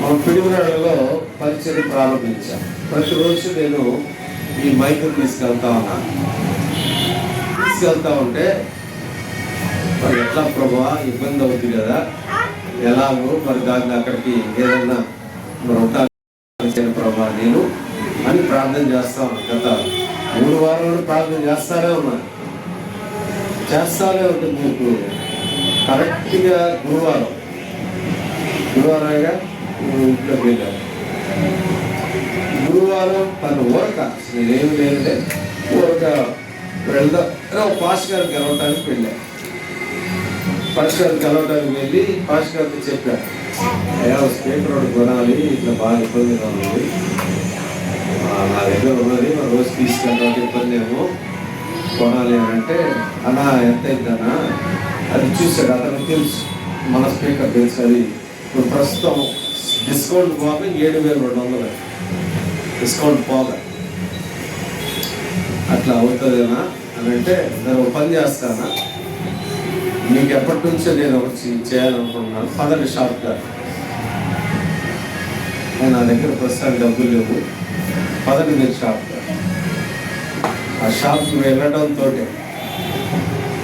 మా పిడుగురాళ్ళలో పరిచయం ప్రారంభించాను. ప్రతిరోజు నేను ఈ మైక్ తీసుకెళ్తా ఉంటే మరి ఎట్లా ప్రభా ఇబ్బంది అవుతుంది కదా, ఎలాగో మరి దాన్ని అక్కడికి ఏదన్నా మరి ఉంటాను ప్రభా నేను అని ప్రార్థన చేస్తా ఉన్నాను. గత 3 వారాలు ప్రార్థన చేస్తానే ఉంటుంది. మీకు కరెక్ట్గా గురువారంగా ఇంట్లోకి వెళ్ళాను. గురువారం తను ఊరక నేనేమి లేదంటే ఊరక వెళ్దాం పాస్ గారిని కలవటానికి వెళ్ళాను. పాస్ గారిని కలవటానికి వెళ్ళి పాస్ గారితో చెప్పాను, అయ్యా స్పీకర్ ఒకటి కొనాలి, ఇట్లా బాగా ఇబ్బందిగా ఉంది, నా దగ్గర ఉన్నది మన రోజు తీసుకెళ్ళడానికి ఇబ్బంది ఏమో కొనాలి అని అంటే, అన్నా ఎంత అయిందన్నా అది చూసాడు. అతనికి తెలుసు, మన స్పీకర్ తెలుసు. అది ఇప్పుడు ప్రస్తుతం డిస్కౌంట్ పోగా 7,200 డిస్కౌంట్ పోగా అట్లా అవుతుందేనా అని అంటే, నేను ఒక పని చేస్తానా, మీకు ఎప్పటి నుంచో నేను ఒకటి చేయాలనుకుంటున్నాను, పదండి షాప్గా. నా దగ్గర ప్రస్తుతానికి డబ్బులు లేవు, పదండి మీరు షాప్గా. ఆ షాప్కి వెళ్ళడంతో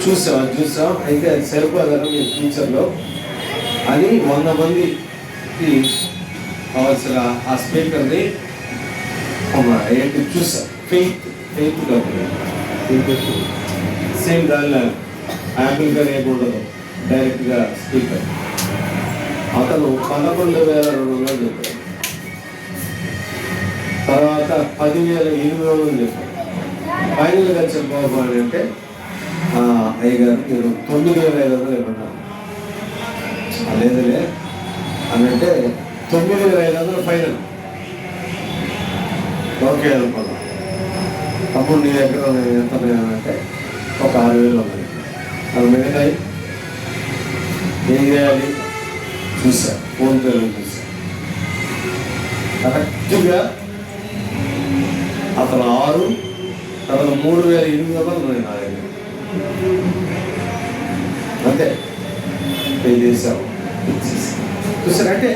చూసాం అయితే అది సరిపోదన్నా మీ ఫ్యూచర్లో అని 100 మందికి కావాల్సిన ఆ స్పీకర్ని ఏంటి చూసా. ఫెయిత్ డబ్బులు సేమ్ దానిలో యాపిల్గా ఏముండదు, డైరెక్ట్గా స్పీకర్. అతను 11,200 చెప్పాడు, తర్వాత 10,800 చెప్పాడు. ఫైనల్గా చెప్పబోవాలి అంటే అయ్యగారు మీరు 9,500 ఇవ్వన్నారు. లేదులే అని అంటే 9,500 ఫైనల్ ఓకే అనుకున్నాం. అప్పుడు నీ దగ్గర ఎంత అంటే ఒక 6,000 ఉన్నాయి. అది మిగతాయి ఏం చేయాలి చూసా, ఫోన్పేలో చూసా. కరెక్ట్గా అతను 6 తర్వాత 3,800 ఉన్నాయి నా దగ్గర. అంతే పే చేశాము. చూసారంటే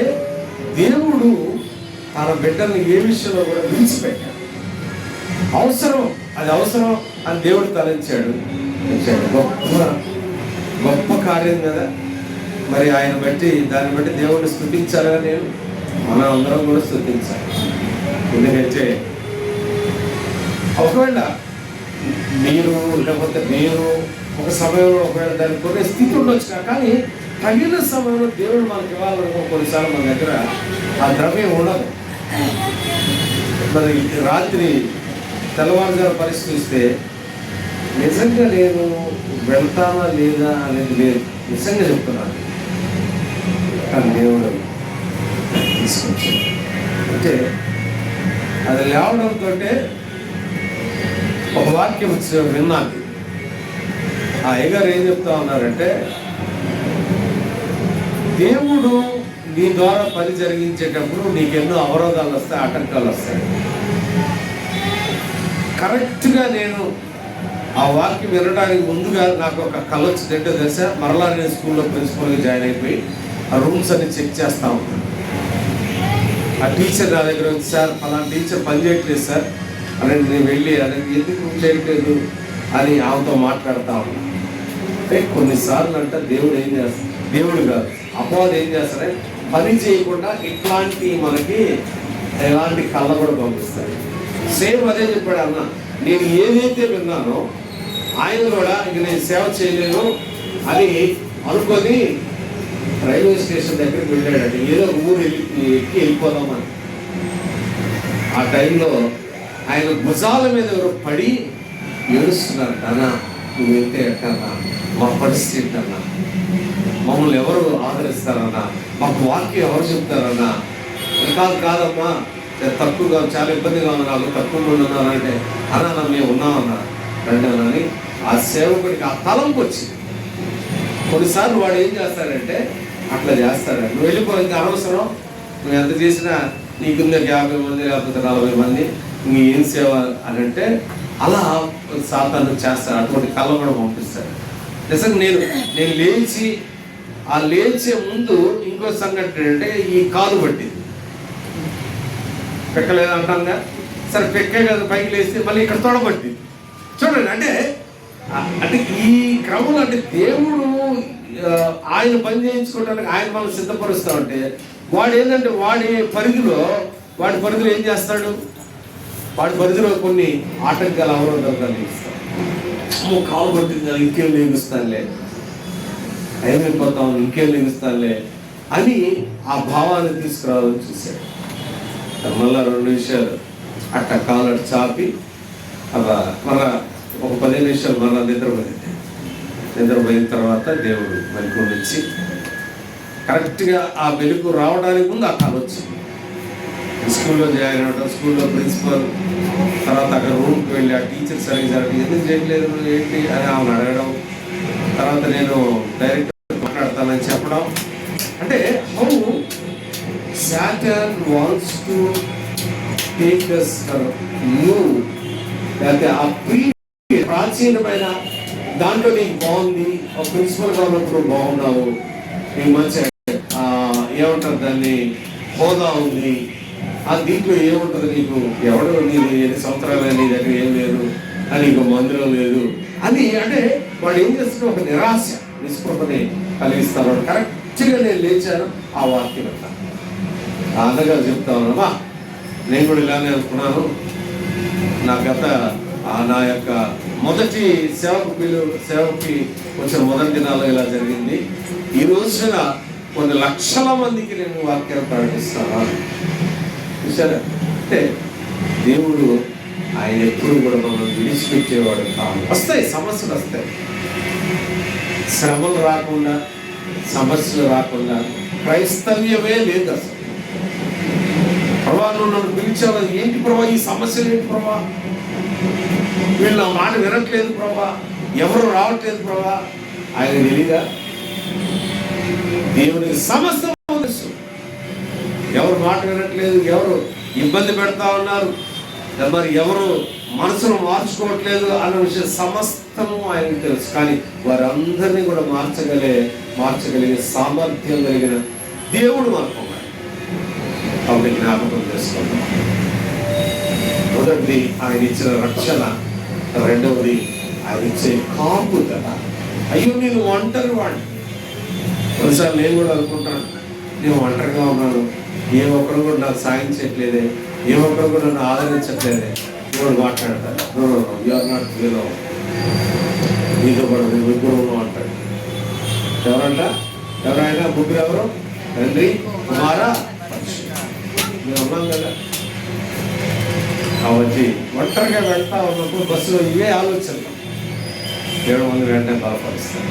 దేవుడు తన బిడ్డల్ని ఏ విషయంలో కూడా విడిచిపెట్టాడు. అది అవసరం అని దేవుడు తలంచాడు. గొప్ప కార్యం కదా. మరి ఆయన దాన్ని బట్టి దేవుడిని స్తుతించాలిగా. మనం అందరం కూడా స్తుతించాలి. ఎందుకంటే ఒకవేళ మీరు లేకపోతే నేను ఒక సమయంలో ఒకవేళ దాన్ని కొనే స్థితి ఉండొచ్చు, కానీ తగిన సమయంలో దేవుడు మనకి ఇవ్వాలనుకో కొన్నిసార్లు మన దగ్గర ఆ ద్రవ్యం ఉండదు. మరి రాత్రి తెల్లవారుజాము పరిస్థితి నిజంగా నేను వెళ్తానా లేదా అనేది లేదు, నిజంగా చెప్తున్నాను. కానీ దేవుడు తీసుకొచ్చాడు. అంటే అది లేవడంతో ఒక వాక్యం విన్నాను. ఆ అయ్యగారు ఏం చెప్తా ఉన్నారంటే, దేవుడు నీ ద్వారా పని జరిగించేటప్పుడు నీకెన్నో అవరోధాలు వస్తాయి, ఆటంకాలు వస్తాయి. కరెక్ట్గా నేను ఆ వాక్యం వినడానికి ముందుగా నాకు ఒక కళ వచ్చిందంటే దశ, మరలా నేను స్కూల్లో ప్రిన్సిపల్గా జాయిన్ అయిపోయి ఆ రూమ్స్ అన్ని చెక్ చేస్తా ఉన్నాను. ఆ టీచర్ నా దగ్గర వచ్చి, సార్ అలాంటి టీచర్ పని చేయట్లేదు సార్ అని నేను వెళ్ళి అది ఎందుకు చేయట్లేదు అని ఆమెతో మాట్లాడుతూ ఉన్నాను. అంటే కొన్నిసార్లు అంటే దేవుడు కాదు అపవాది ఏం చేస్తారంటే పని చేయకుండా ఇట్లాంటి మనకి ఎలాంటి కళ్ళ కూడా పంపిస్తాడు. సేమ్ అదే చెప్పాడు అన్న, నేను ఏదైతే విన్నానో ఆయన కూడా ఇంక నేను సేవ చేయలేను అని అనుకొని రైల్వే స్టేషన్ దగ్గరికి వెళ్ళాడంటే ఏదో ఊరు ఎక్కి వెళ్ళిపోదామని. ఆ టైంలో ఆయన భుజాల మీద ఎవరు పడి ఏడుస్తున్నారు. అన్నా నువ్వు వెళ్తే ఎక్కడన్నా, మా పరిస్థితి అన్నా, మమ్మల్ని ఎవరు ఆదరిస్తారన్నా, మాకు వాక్యం ఎవరు చెప్తారన్నా. కాదమ్మా తక్కువగా చాలా ఇబ్బందిగా ఉన్నా, నాకు తక్కువగా ఉన్నాను అంటే అన్నా మేము ఉన్నామన్నా రండి అని ఆ సేవకుడికి ఆ తలంపు వచ్చింది. కొన్నిసార్లు వాడు ఏం చేస్తాడంటే అట్లా చేస్తాడు. నువ్వు వెళ్ళిపో, ఇంకా అనవసరం, నువ్వు ఎంత చేసినా నీకు 50 మంది లేకపోతే 40 మంది నీ ఏం సేవ అని అంటే అలా సాతాను చేస్తాడు. అటువంటి కళ్ళ కూడా పంపిస్తాడు. నిజంగా నేను లేచి ఆ లేచే ముందు ఇంకో సంఘటన అంటే ఈ కాలు పట్టింది. పెక్కలేదు అంటాంగా, సరే పెక్కే కదా పైకి లేస్తే మళ్ళీ ఇక్కడ తోడబట్టి చూడండి. అంటే అంటే ఈ క్రమంలో అంటే దేవుడు ఆయన పని చేయించుకోవడానికి ఆయన మనం సిద్ధపరుస్తా ఉంటే వాడు ఏంటంటే వాడి పరిధిలో ఏం చేస్తాడు, వాడి పరిధిలో కొన్ని ఆటంకాలు అవరోధాలు కలిగిస్తాడు. కాలు పట్టింది ఇంకేం లేగిస్తానులే, అయిపోతాం ఇంకేం లేగిస్తానులే అని ఆ భావాన్ని తీసుకురావాలని చూశాడు. మళ్ళా 2 విషయాలు అట్ట కాలు చాపి మళ్ళా ఒక 15 నిమిషాలు మళ్ళా నిద్రపోయిన తర్వాత దేవుడు మెలకు ఇచ్చి కరెక్ట్గా ఆ వెలుగు రావడానికి ముందు ఆ కాలు వచ్చింది. స్కూల్లో జాయిన్ అవ్వడం, స్కూల్లో ప్రిన్సిపల్, తర్వాత అక్కడ రూమ్కి వెళ్ళి ఆ టీచర్ సరిగ్గా ఎందుకు చేయట్లేదు ఏంటి అని ఆమెను అడగడం, తర్వాత నేను డైరెక్టర్ మాట్లాడతానని చెప్పడం. అంటే how Satan wants to take us new, లేకపోతే ఆ ప్రాచీనమైన దాంట్లో నీకు బాగుంది, ఒక ప్రిన్సిపల్గా ఉన్నప్పుడు బాగున్నావు, నీకు మంచి ఏమంటారు దాన్ని హోదా ఉంది, ఆ దీంట్లో ఏముంటుంది నీకు, ఎవడో నీకు ఎన్ని సంవత్సరాలు నీ దగ్గర ఏం లేదు అని నీకు మందిరం లేదు అని. అంటే వాడు ఏం చేస్తున్నా ఒక నిరాశ నిస్పృహని కలిగిస్తాను. కరెక్ట్గా నేను లేచాను ఆ వాక్యం అంతా అందగా చెప్తా ఉన్నామా. నేను కూడా ఇలానే అనుకున్నాను. నా యొక్క మొదటి సేవకి వచ్చిన మొదటి దినాల్లో ఇలా జరిగింది. ఈ రోజున కొన్ని లక్షల మందికి నేను వాక్యాలు ప్రకటిస్తాను. చూసారా, అంటే దేవుడు ఆయన ఎప్పుడు కూడా మనం విడిచిపెట్టేవాడు కాదు. వస్తాయి సమస్యలు, వస్తాయి శ్రమలు రాకుండా, సమస్యలు రాకుండా క్రైస్తవ్యమే లేదు అసలు. ప్రభా నువ్వు నన్ను పిలిచావు, ఏంటి ప్రభా ఈ సమస్యలు ఏంటి ప్రభా, వీళ్ళు నా మాట వినట్లేదు ప్రభా, ఎవరు రావట్లేదు ప్రభా. ఆయన తెలియదా? దేవునికి సమస్తం తెలుసు. ఎవరు మాట వినట్లేదు, ఎవరు ఇబ్బంది పెడతా ఉన్నారు, మరి ఎవరు మనసును మార్చుకోవట్లేదు అన్న విషయం సమస్తము ఆయనకు తెలుసు. కానీ వారందరినీ కూడా మార్చగలిగే సామర్థ్యం కలిగిన దేవుడు మనకు ఉన్నాడు. కాబట్టి జ్ఞాపకం చేసుకుంటాం. మొదటిది ఆయన ఇచ్చిన రక్షణ, రెండవది ఆయన ఇచ్చే కాపుదల. అయ్యో నేను ఒంటరి వాడిని. కొన్నిసార్లు నేను కూడా అనుకుంటాను, నేను ఒంటరిగా ఉన్నాను, ఏ ఒక్కరు కూడా నాకు సాయం చేయట్లేదే, ఏ ఒక్కరు కూడా నన్ను ఆదరించట్లేదే. ఎవరు మాట్లాడతారు, యూఆర్ నాట్ జీరో, నీతో కూడా ముగ్గురు అంటాడు. ఎవరైనా ముగ్గురు ఎవరు? తండ్రి, కుమార, మేము ఉన్నాం కదా. కాబట్టి ఒంటరిగా వెళ్తా ఉన్నప్పుడు బస్సులో ఇవే ఆలోచనలు. 7 మంది వెంటనే బలపరుస్తారు.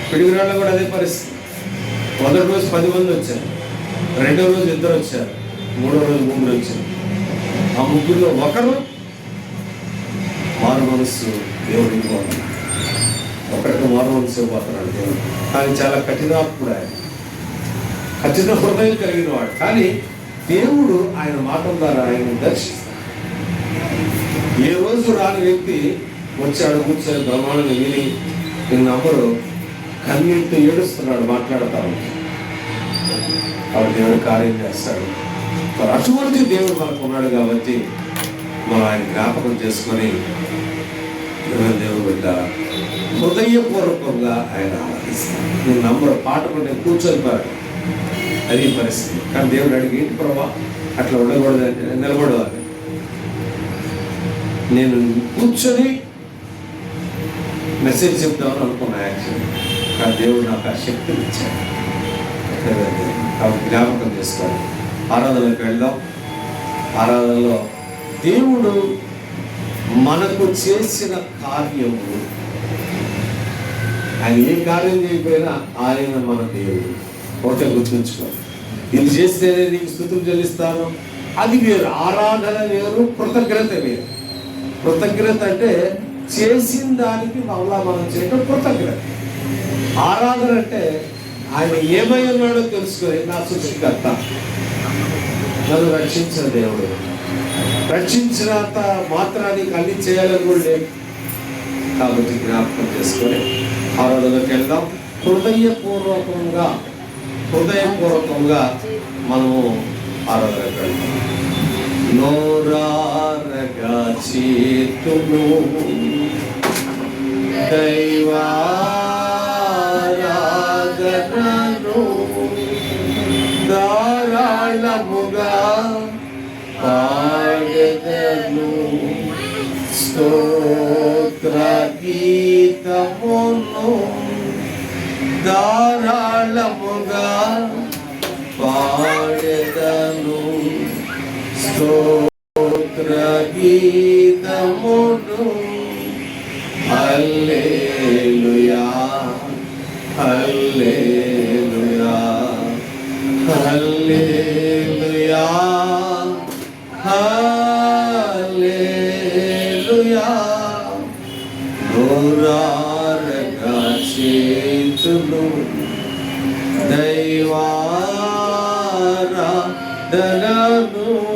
పిడుగురాళ్ళ కూడా అదే పరిస్థితి. మొదటి రోజు 10 మంది వచ్చారు, రెండవ రోజు 2 వచ్చారు, మూడవ రోజు 3 వచ్చారు. ఆ ముగ్గురులో ఒకరు మారు మనస్సు దేవుడికి పోతున్నాడు, ఒకరికి మారు మనస్సు పోతున్నాడు దేవుడు. కానీ చాలా కఠినాత్ముడు ఆయన, కఠిన హృదయం కలిగిన వాడు. కానీ దేవుడు ఆయన మాటల ద్వారా ఆయన దర్శిస్తాడు. ఏ రోజు రాని వ్యక్తి వచ్చాడు, కూర్చొని బ్రహ్మాండంగా విని నమ్మరు, కన్నీటితో ఏడుస్తున్నాడు, మాట్లాడతా ఉంటాడు. వాడు దేవుడు కార్యం చేస్తాడు. మరి అటువంటి దేవుడు మనకు ఉన్నాడు కాబట్టి మనం ఆయన జ్ఞాపకం చేసుకొని దేవుడు బిడ్డ హృదయపూర్వకంగా ఆయన ఆరాధిస్తాడు. నేను నంబరు పాట కొంటే కూర్చొని పాడు, అది పరిస్థితి. కానీ దేవుడు అడిగి ఏంటి ప్రభా అట్లా ఉండకూడదు, నిలబడవాలి. నేను కూర్చొని మెసేజ్ చెప్తామని అనుకున్నా యాక్చువల్లీ, కానీ దేవుడు నాకు ఆ శక్తిని ఇచ్చాడు. కాబట్టి జ్ఞాపకం చేసుకోవాలి. ఆరాధనకు వెళ్దాం. ఆరాధనలో దేవుడు మనకు చేసిన కార్యము, ఆయన ఏ కార్యం చేయకపోయినా ఆయన మన దేవుడు. ఒకటే గుర్తుంచుకోవాలి, ఇది చేస్తేనే నీకు స్తుతులు చెల్లిస్తాను, అది వేరు. ఆరాధన వేరు, కృతజ్ఞత వేరు. కృతజ్ఞత అంటే చేసిన దానికి మళ్ళా మనం చేయటం కృతజ్ఞత. ఆరాధన అంటే ఆయన ఏమై ఉన్నాడో తెలుసుకొని, నా సృష్టికర్త, నన్ను రక్షించిన దేవుడు, రక్షించినంత మాత్రానికి అన్ని చేయాలని కూడా లేదు. కాబట్టి జ్ఞాపకం చేసుకొని ఆరాధనకి వెళ్దాం. హృదయపూర్వకంగా మనము ఆరాధనకి వెళ్దాం. నోరారగా చేతును దైవారాధనను ధారాళముగా పాడెదను స్తోత్ర గీతమును ధారాళముగా పాడెదను స్తోత్ర గీతమును హల్లెలూయా హల్లెలూయా హల్లెలూయా హల్లెలూయా నోరారగా చేతులు దైవారాధనను